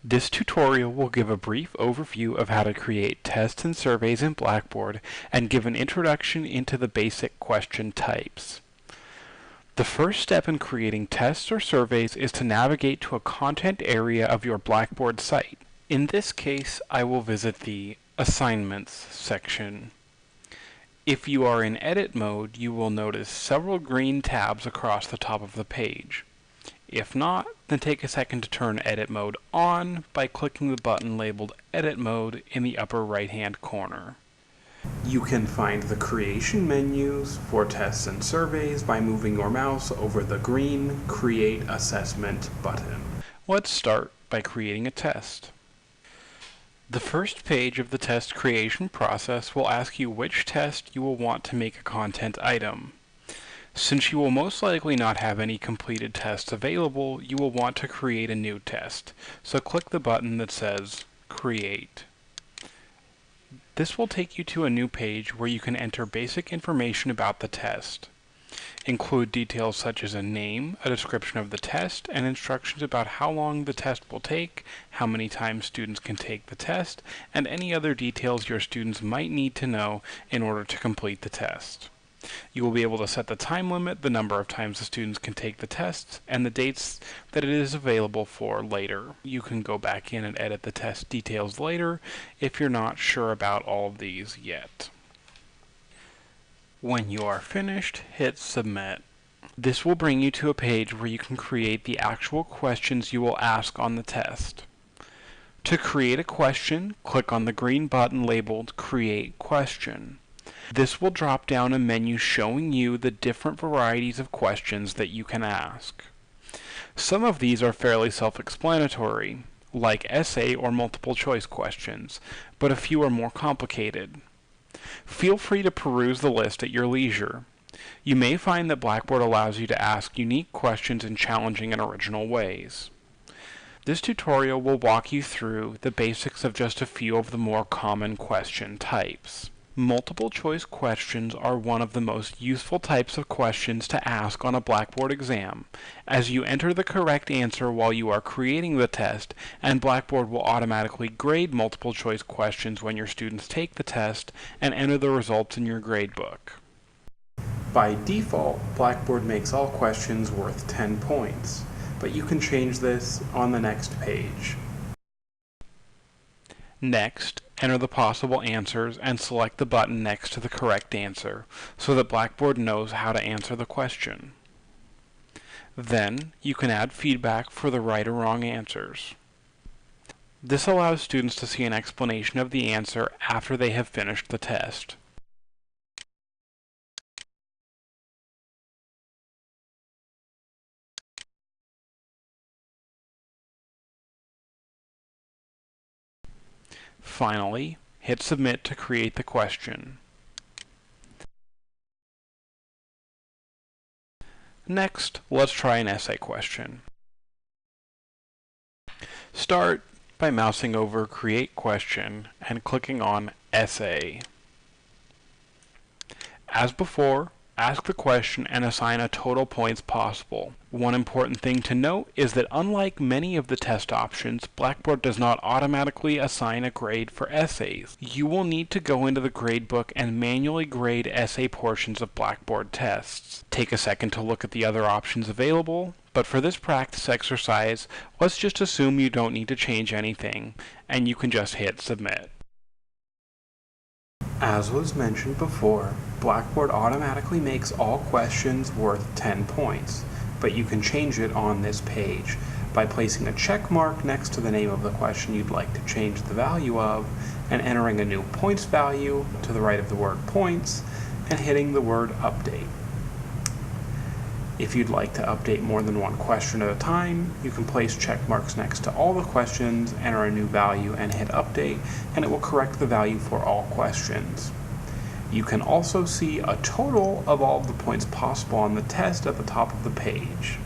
This tutorial will give a brief overview of how to create tests and surveys in Blackboard and give an introduction into the basic question types. The first step in creating tests or surveys is to navigate to a content area of your Blackboard site. In this case, I will visit the Assignments section. If you are in edit mode, you will notice several green tabs across the top of the page. If not, then take a second to turn edit mode on by clicking the button labeled Edit Mode in the upper right-hand corner. You can find the creation menus for tests and surveys by moving your mouse over the green Create Assessment button. Let's start by creating a test. The first page of the test creation process will ask you which test you will want to make a content item. Since you will most likely not have any completed tests available, you will want to create a new test. So click the button that says Create. This will take you to a new page where you can enter basic information about the test. Include details such as a name, a description of the test, and instructions about how long the test will take, how many times students can take the test, and any other details your students might need to know in order to complete the test. You will be able to set the time limit, the number of times the students can take the test, and the dates that it is available for later. You can go back in and edit the test details later if you're not sure about all of these yet. When you are finished, hit Submit. This will bring you to a page where you can create the actual questions you will ask on the test. To create a question, click on the green button labeled Create Question. This will drop down a menu showing you the different varieties of questions that you can ask. Some of these are fairly self-explanatory, like essay or multiple choice questions, but a few are more complicated. Feel free to peruse the list at your leisure. You may find that Blackboard allows you to ask unique questions in challenging and original ways. This tutorial will walk you through the basics of just a few of the more common question types. Multiple choice questions are one of the most useful types of questions to ask on a Blackboard exam, as you enter the correct answer while you are creating the test, and Blackboard will automatically grade multiple choice questions when your students take the test and enter the results in your gradebook. By default, Blackboard makes all questions worth 10 points, but you can change this on the next page. Next, enter the possible answers and select the button next to the correct answer so that Blackboard knows how to answer the question. Then, you can add feedback for the right or wrong answers. This allows students to see an explanation of the answer after they have finished the test. Finally, hit Submit to create the question. Next, let's try an essay question. Start by mousing over Create Question and clicking on Essay. As before, ask the question and assign a total points possible. One important thing to note is that unlike many of the test options, Blackboard does not automatically assign a grade for essays. You will need to go into the gradebook and manually grade essay portions of Blackboard tests. Take a second to look at the other options available, but for this practice exercise, let's just assume you don't need to change anything, and you can just hit Submit. As was mentioned before, Blackboard automatically makes all questions worth 10 points, but you can change it on this page by placing a check mark next to the name of the question you'd like to change the value of, and entering a new points value to the right of the word points, and hitting the word Update. If you'd like to update more than one question at a time, you can place check marks next to all the questions, enter a new value, and hit Update, and it will correct the value for all questions. You can also see a total of all of the points possible on the test at the top of the page.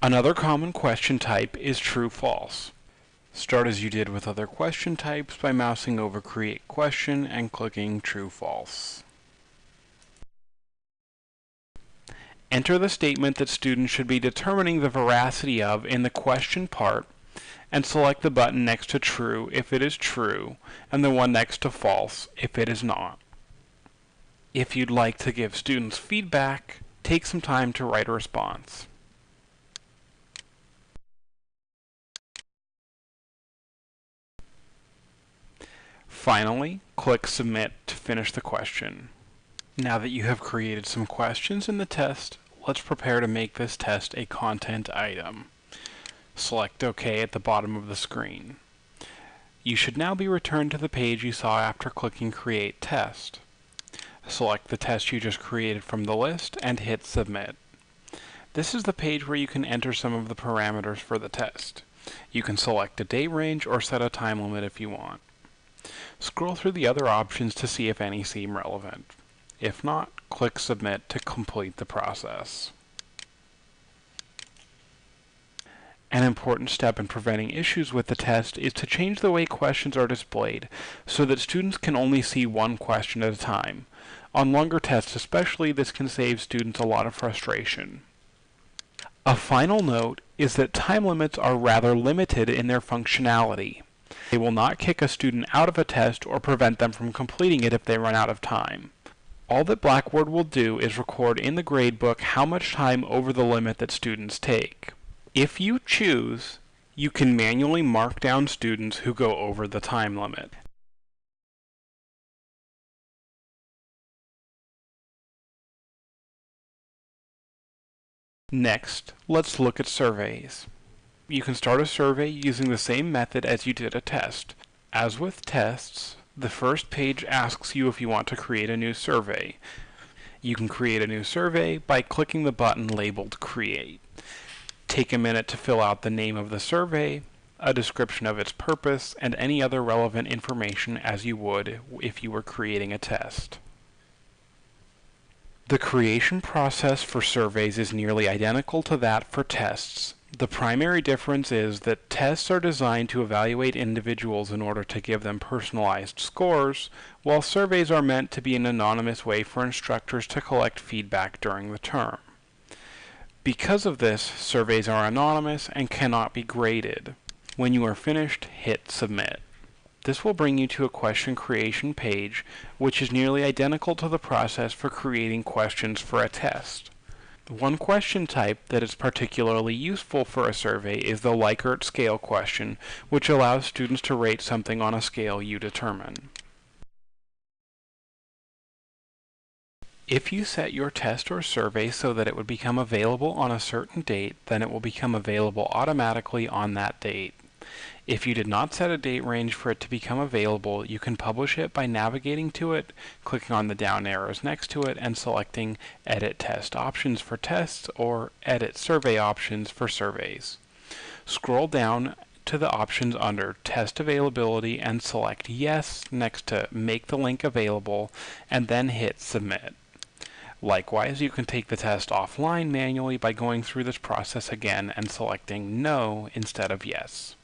Another common question type is true-false. Start as you did with other question types by mousing over Create Question and clicking True-False. Enter the statement that students should be determining the veracity of in the question part, and select the button next to true if it is true, and the one next to false if it is not. If you'd like to give students feedback, take some time to write a response. Finally, click Submit to finish the question. Now that you have created some questions in the test, let's prepare to make this test a content item. Select OK at the bottom of the screen. You should now be returned to the page you saw after clicking Create Test. Select the test you just created from the list and hit Submit. This is the page where you can enter some of the parameters for the test. You can select a date range or set a time limit if you want. Scroll through the other options to see if any seem relevant. If not, click Submit to complete the process. An important step in preventing issues with the test is to change the way questions are displayed so that students can only see one question at a time. On longer tests especially, this can save students a lot of frustration. A final note is that time limits are rather limited in their functionality. They will not kick a student out of a test or prevent them from completing it if they run out of time. All that Blackboard will do is record in the gradebook how much time over the limit that students take. If you choose, you can manually mark down students who go over the time limit. Next, let's look at surveys. You can start a survey using the same method as you did a test. As with tests, the first page asks you if you want to create a new survey. You can create a new survey by clicking the button labeled Create. Take a minute to fill out the name of the survey, a description of its purpose, and any other relevant information as you would if you were creating a test. The creation process for surveys is nearly identical to that for tests. The primary difference is that tests are designed to evaluate individuals in order to give them personalized scores, while surveys are meant to be an anonymous way for instructors to collect feedback during the term. Because of this, surveys are anonymous and cannot be graded. When you are finished, hit Submit. This will bring you to a question creation page, which is nearly identical to the process for creating questions for a test. One question type that is particularly useful for a survey is the Likert scale question, which allows students to rate something on a scale you determine. If you set your test or survey so that it would become available on a certain date, then it will become available automatically on that date. If you did not set a date range for it to become available, you can publish it by navigating to it, clicking on the down arrows next to it, and selecting Edit Test Options for tests or Edit Survey Options for surveys. Scroll down to the options under Test Availability and select Yes next to Make the link available, and then hit Submit. Likewise, you can take the test offline manually by going through this process again and selecting No instead of Yes.